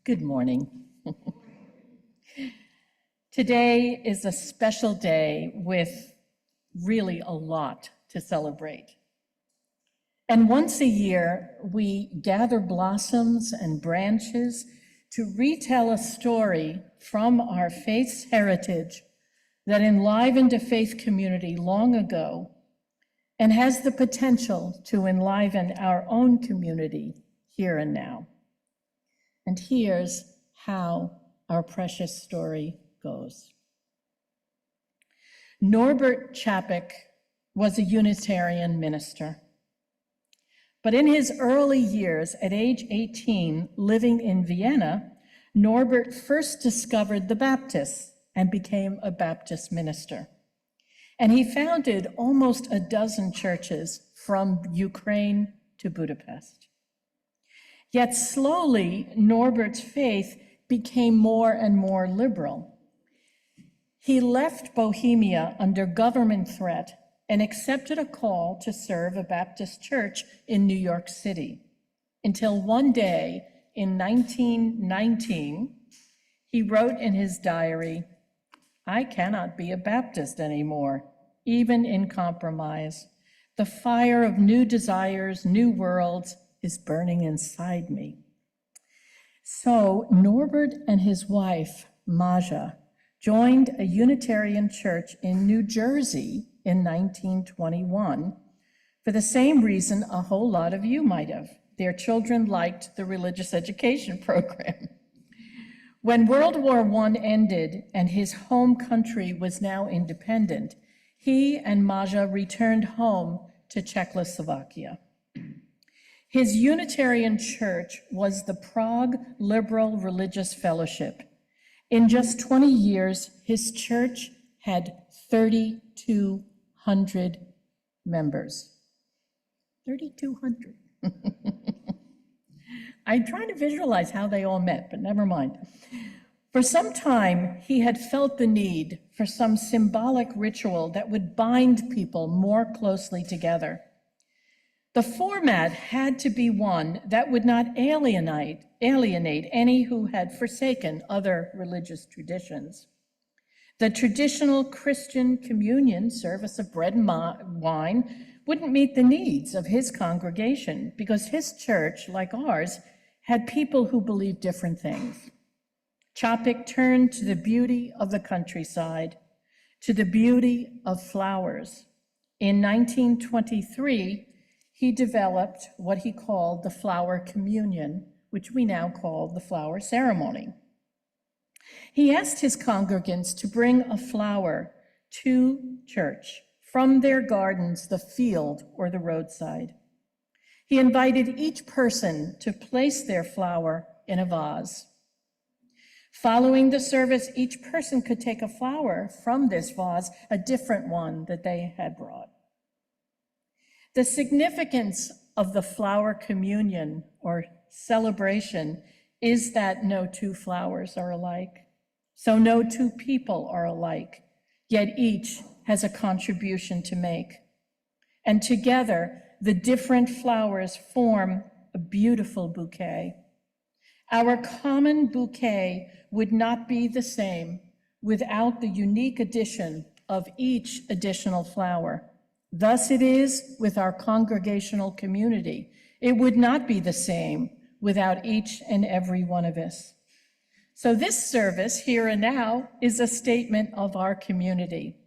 Good morning. Today is a special day with really a lot to celebrate. And once a year, we gather blossoms and branches to retell a story from our faith's heritage that enlivened a faith community long ago and has the potential to enliven our own community here and now. And here's how our precious story goes. Norbert Čapek was a Unitarian minister. But in his early years, at age 18, living in Vienna, Norbert first discovered the Baptists and became a Baptist minister. And he founded almost a dozen churches from Ukraine to Budapest. Yet slowly, Norbert's faith became more and more liberal. He left Bohemia under government threat and accepted a call to serve a Baptist church in New York City, until one day in 1919, he wrote in his diary, "I cannot be a Baptist anymore, even in compromise. The fire of new desires, new worlds is burning inside me." So Norbert and his wife, Maja, joined a Unitarian church in New Jersey in 1921 for the same reason a whole lot of you might have. Their children liked the religious education program. When World War I ended and his home country was now independent, he and Maja returned home to Czechoslovakia. His Unitarian church was the Prague Liberal Religious Fellowship. In just 20 years, his church had 3,200 members. 3,200. I tried to visualize how they all met, but never mind. For some time, he had felt the need for some symbolic ritual that would bind people more closely together. The format had to be one that would not alienate any who had forsaken other religious traditions. The traditional Christian communion service of bread and wine wouldn't meet the needs of his congregation because his church, like ours, had people who believed different things. Čapek turned to the beauty of the countryside, to the beauty of flowers. In 1923, he developed what he called the flower communion, which we now call the flower ceremony. He asked his congregants to bring a flower to church from their gardens, the field, or the roadside. He invited each person to place their flower in a vase. Following the service, each person could take a flower from this vase, a different one that they had brought. The significance of the flower communion or celebration is that no two flowers are alike. So no two people are alike, yet each has a contribution to make. And together, the different flowers form a beautiful bouquet. Our common bouquet would not be the same without the unique addition of each additional flower. Thus it is with our congregational community. It would not be the same without each and every one of us. So this service, here and now, is a statement of our community.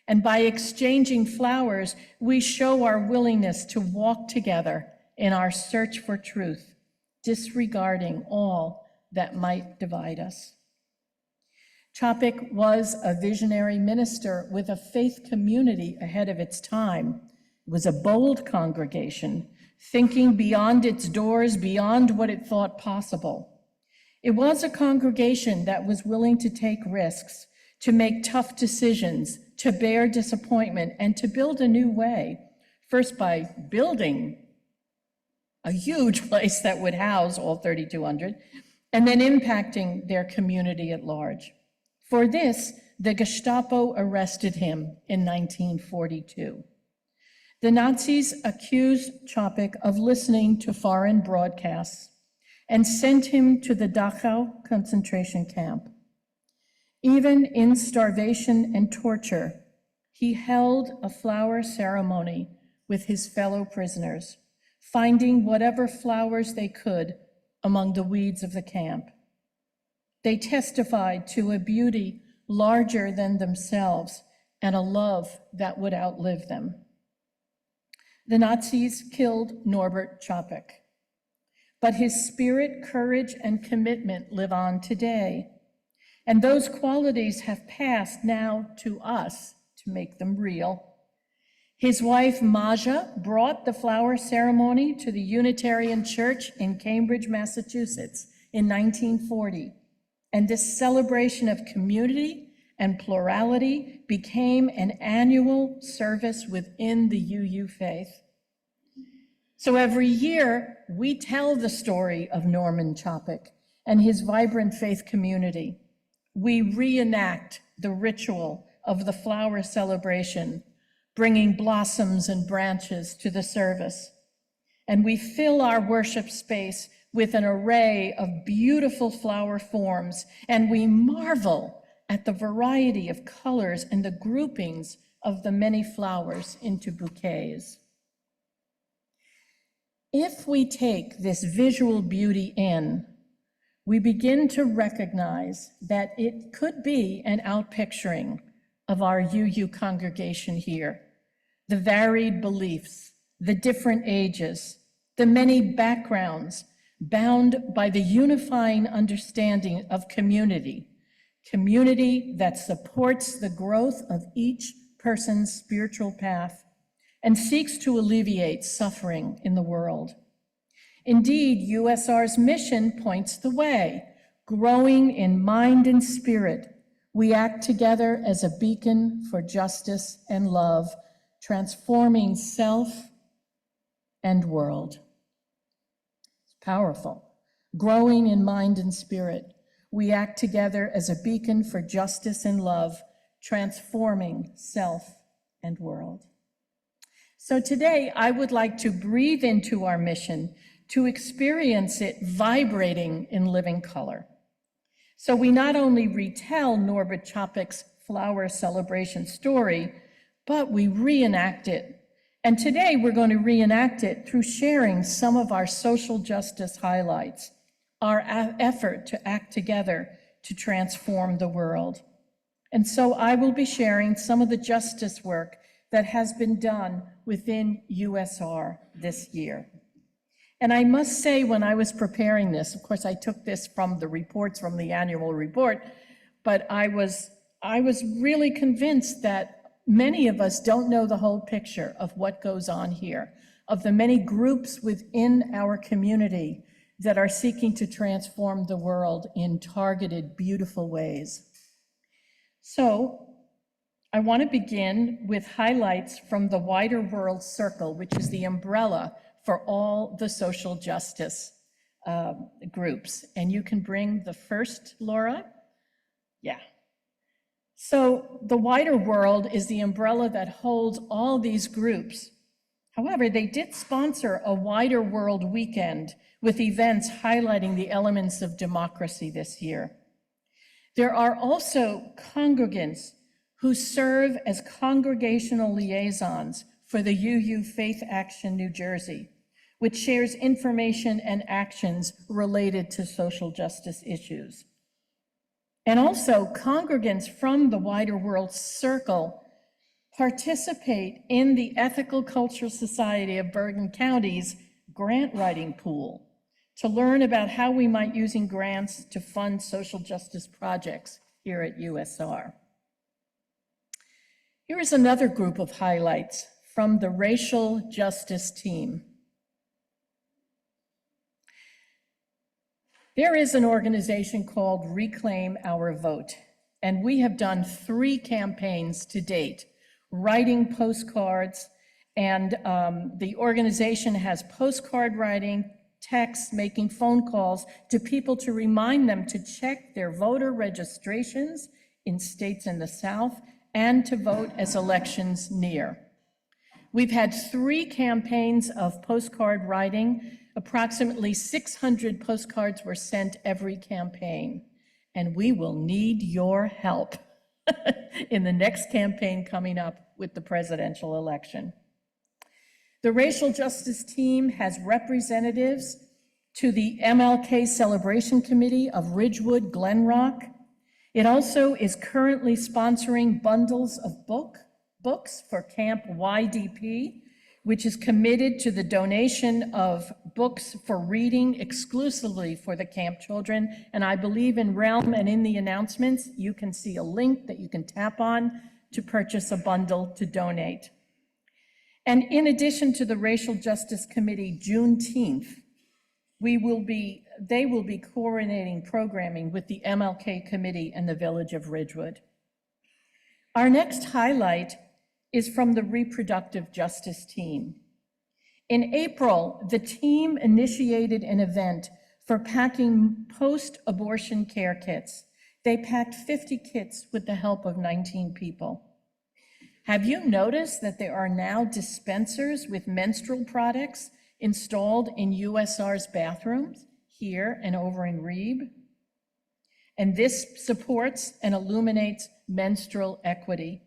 And by exchanging flowers, we show our willingness to walk together in our search for truth, disregarding all that might divide us. Čapek was a visionary minister with a faith community ahead of its time. It was a bold congregation, thinking beyond its doors, beyond what it thought possible. It was a congregation that was willing to take risks, to make tough decisions, to bear disappointment, and to build a new way, first by building a huge place that would house all 3,200, and then impacting their community at large. For this, the Gestapo arrested him in 1942. The Nazis accused Čapek of listening to foreign broadcasts and sent him to the Dachau concentration camp. Even in starvation and torture, he held a flower ceremony with his fellow prisoners, finding whatever flowers they could among the weeds of the camp. They testified to a beauty larger than themselves and a love that would outlive them. The Nazis killed Norbert Čapek, but his spirit, courage, and commitment live on today. And those qualities have passed now to us to make them real. His wife, Maja, brought the flower ceremony to the Unitarian Church in Cambridge, Massachusetts in 1940. And this celebration of community and plurality became an annual service within the UU faith. So every year, we tell the story of Norman Čapek and his vibrant faith community. We reenact the ritual of the flower celebration, bringing blossoms and branches to the service. And we fill our worship space with an array of beautiful flower forms, and we marvel at the variety of colors and the groupings of the many flowers into bouquets. If we take this visual beauty in, we begin to recognize that it could be an outpicturing of our UU congregation here. The varied beliefs, the different ages, the many backgrounds, bound by the unifying understanding of community that supports the growth of each person's spiritual path and seeks to alleviate suffering in the world. Indeed, USR's mission points the way. Growing in mind and spirit, we act together as a beacon for justice and love, transforming self and world. It's powerful. Growing in mind and spirit, we act together as a beacon for justice and love, transforming self and world. So today, I would like to breathe into our mission to experience it vibrating in living color. So we not only retell Norbert Čapek's flower celebration story, but we reenact it. And today we're going to reenact it through sharing some of our social justice highlights, our effort to act together to transform the world. And so I will be sharing some of the justice work that has been done within USR this year. And I must say, when I was preparing this, of course, I took this from the reports from the annual report, but I was really convinced that many of us don't know the whole picture of what goes on here, of the many groups within our community that are seeking to transform the world in targeted, beautiful ways. So I want to begin with highlights from the Wider World Circle, which is the umbrella for all the social justice groups. And you can bring the first, Laura. Yeah. So the Wider World is the umbrella that holds all these groups. However, they did sponsor a Wider World weekend with events highlighting the elements of democracy this year. There are also congregants who serve as congregational liaisons for the UU Faith Action New Jersey, which shares information and actions related to social justice issues. And also, congregants from the Wider World Circle participate in the Ethical Cultural Society of Bergen County's grant writing pool to learn about how we might using grants to fund social justice projects here at USR. Here is another group of highlights from the Racial Justice team. There is an organization called Reclaim Our Vote, and we have done 3 campaigns to date, writing postcards, and the organization has postcard writing, texts, making phone calls to people to remind them to check their voter registrations in states in the South and to vote as elections near. We've had 3 campaigns of postcard writing. Approximately 600 postcards were sent every campaign, and we will need your help in the next campaign coming up with the presidential election. The Racial Justice Team has representatives to the MLK Celebration Committee of Ridgewood, Glen Rock. It also is currently sponsoring bundles of books for Camp YDP, which is committed to the donation of books for reading exclusively for the camp children. And I believe in Realm and in the announcements, you can see a link that you can tap on to purchase a bundle to donate. And in addition to the Racial Justice Committee Juneteenth, they will be coordinating programming with the MLK Committee in the Village of Ridgewood. Our next highlight is from the Reproductive Justice Team. In April, the team initiated an event for packing post-abortion care kits. They packed 50 kits with the help of 19 people. Have you noticed that there are now dispensers with menstrual products installed in USR's bathrooms here and over in Reeb? And this supports and illuminates menstrual equity.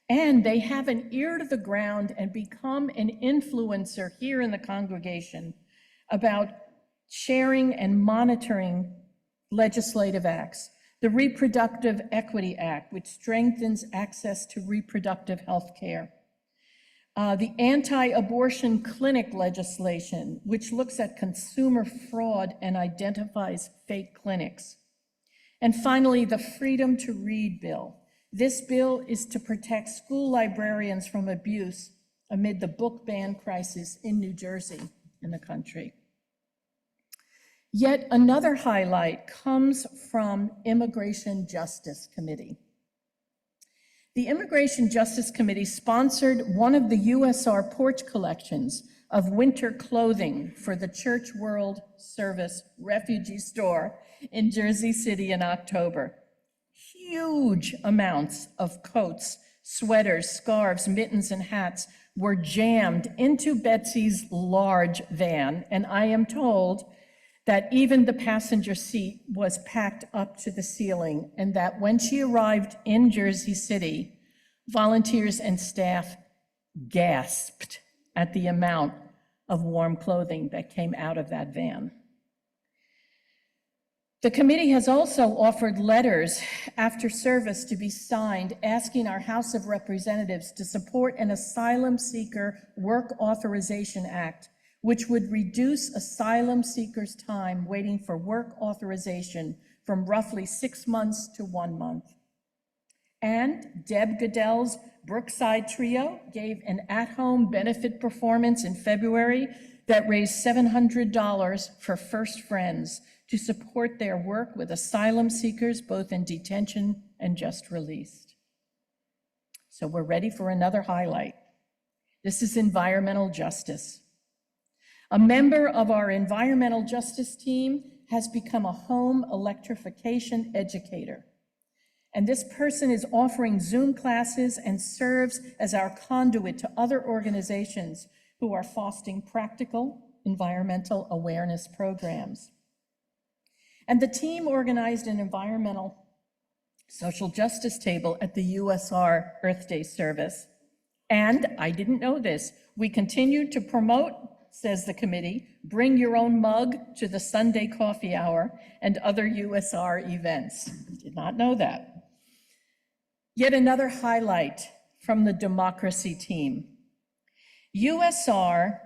And they have an ear to the ground and become an influencer here in the congregation about sharing and monitoring legislative acts. The Reproductive Equity Act, which strengthens access to reproductive health care. The anti-abortion clinic legislation, which looks at consumer fraud and identifies fake clinics. And finally, the Freedom to Read bill. This bill is to protect school librarians from abuse amid the book ban crisis in New Jersey and the country. Yet another highlight comes from Immigration Justice Committee. The Immigration Justice Committee sponsored one of the USR porch collections of winter clothing for the Church World Service refugee store in Jersey City in October. Huge amounts of coats, sweaters, scarves, mittens, and hats were jammed into Betsy's large van, and I am told that even the passenger seat was packed up to the ceiling, and that when she arrived in Jersey City, volunteers and staff gasped at the amount of warm clothing that came out of that van. The committee has also offered letters after service to be signed asking our House of Representatives to support an Asylum Seeker Work Authorization Act, which would reduce asylum seekers' time waiting for work authorization from roughly 6 months to 1 month. And Deb Goodell's Brookside Trio gave an at-home benefit performance in February that raised $700 for First Friends to support their work with asylum seekers, both in detention and just released. So we're ready for another highlight. This is environmental justice. A member of our environmental justice team has become a home electrification educator. And this person is offering Zoom classes and serves as our conduit to other organizations who are fostering practical environmental awareness programs. And the team organized an environmental social justice table at the USR Earth Day service. And I didn't know this, we continue to promote, says the committee, bring your own mug to the Sunday coffee hour and other USR events. Did not know that. Yet another highlight from the democracy team. USR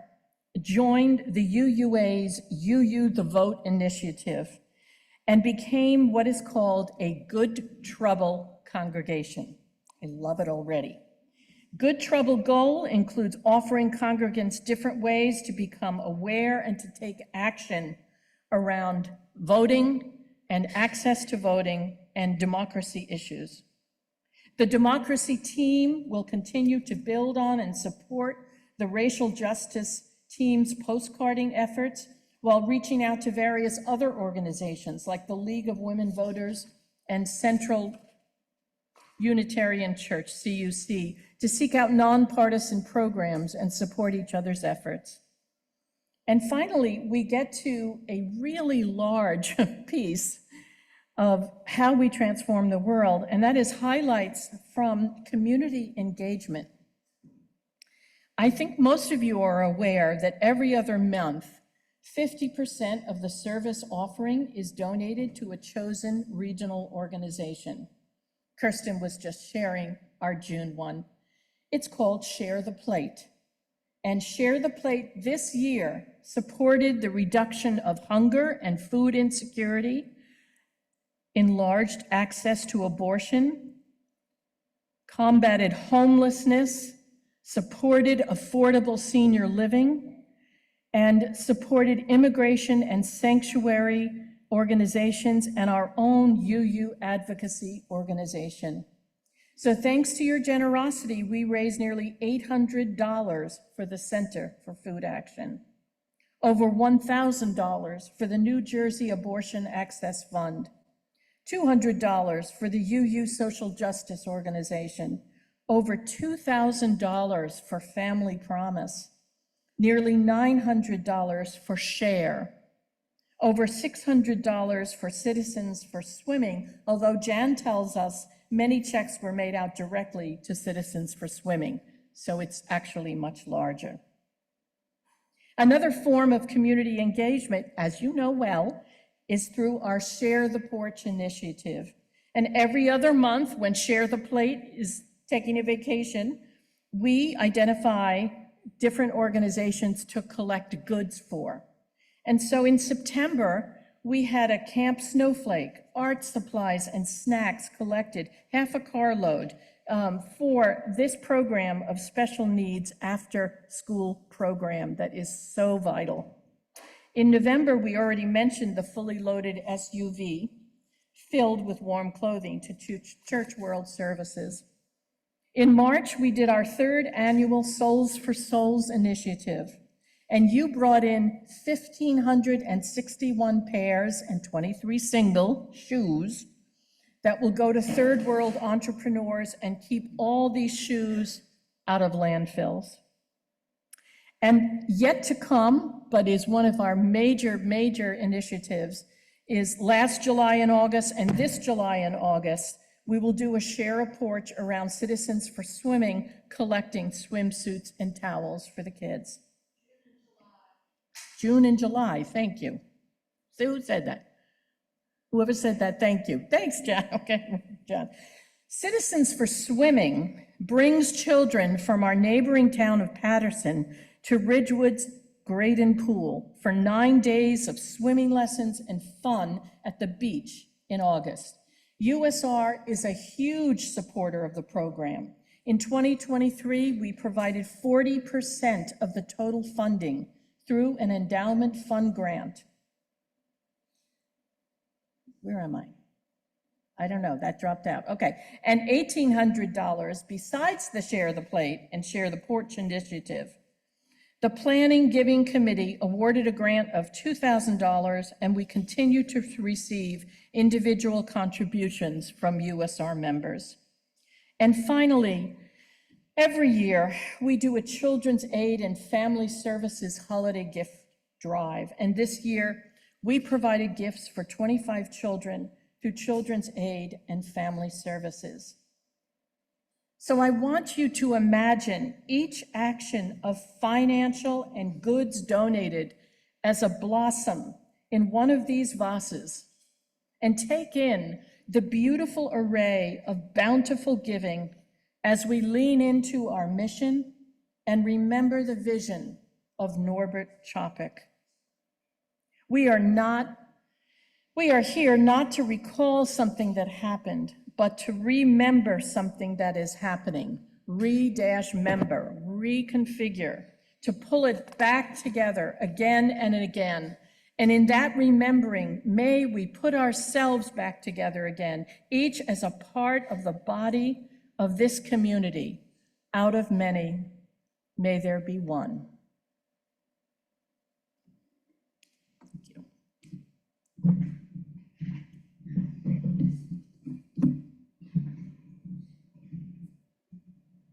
joined the UUA's UU the Vote initiative and became what is called a Good Trouble congregation. I love it already. Good Trouble goal includes offering congregants different ways to become aware and to take action around voting and access to voting and democracy issues. The democracy team will continue to build on and support the racial justice team's postcarding efforts while reaching out to various other organizations like the League of Women Voters and Central Unitarian Church, CUC, to seek out nonpartisan programs and support each other's efforts. And finally, we get to a really large piece of how we transform the world, and that is highlights from community engagement. I think most of you are aware that every other month, 50% of the service offering is donated to a chosen regional organization. Kirsten was just sharing our June one. It's called Share the Plate. And Share the Plate this year supported the reduction of hunger and food insecurity, enlarged access to abortion, combated homelessness, supported affordable senior living, and supported immigration and sanctuary organizations and our own UU advocacy organization. So thanks to your generosity, we raised nearly $800 for the Center for Food Action, over $1,000 for the New Jersey Abortion Access Fund, $200 for the UU Social Justice Organization, over $2,000 for Family Promise, nearly $900 for Share, over $600 for Citizens for Swimming, although Jeanne tells us many checks were made out directly to Citizens for Swimming, so it's actually much larger. Another form of community engagement, as you know well, is through our Share the Porch initiative. And every other month, when Share the Plate is taking a vacation, we identify different organizations to collect goods for. And so in September, we had a Camp Snowflake, art supplies and snacks collected, half a carload, for this program of special needs after school program that is so vital. In November, we already mentioned the fully loaded SUV filled with warm clothing to Church World Services. In March, we did our third annual Souls for Souls initiative, and you brought in 1,561 pairs and 23 single shoes that will go to third world entrepreneurs and keep all these shoes out of landfills. And yet to come, but is one of our major initiatives, is last July and August and this July and August, we will do a Share a Porch around Citizens for Swimming, collecting swimsuits and towels for the kids. June and July, thank you. See who said that? Whoever said that, thank you. Thanks, John. Okay, John. Citizens for Swimming brings children from our neighboring town of Patterson to Ridgewood's Graydon Pool for 9 days of swimming lessons and fun at the beach in August. USR is a huge supporter of the program. In 2023, we provided 40% of the total funding through an endowment fund grant. Where am I? I don't know, that dropped out. Okay, and $1,800 besides the Share the Plate and Share the Porch initiative. The Planning Giving Committee awarded a grant of $2,000, and we continue to receive individual contributions from USR members. And finally, every year we do a Children's Aid and Family Services holiday gift drive, and this year we provided gifts for 25 children through Children's Aid and Family Services. So I want you to imagine each action of financial and goods donated as a blossom in one of these vases, and take in the beautiful array of bountiful giving as we lean into our mission and remember the vision of Norbert Čapek. We are here not to recall something that happened, but to remember something that is happening. Re-member, reconfigure, to pull it back together again and again. And in that remembering, may we put ourselves back together again, each as a part of the body of this community. Out of many, may there be one. Thank you.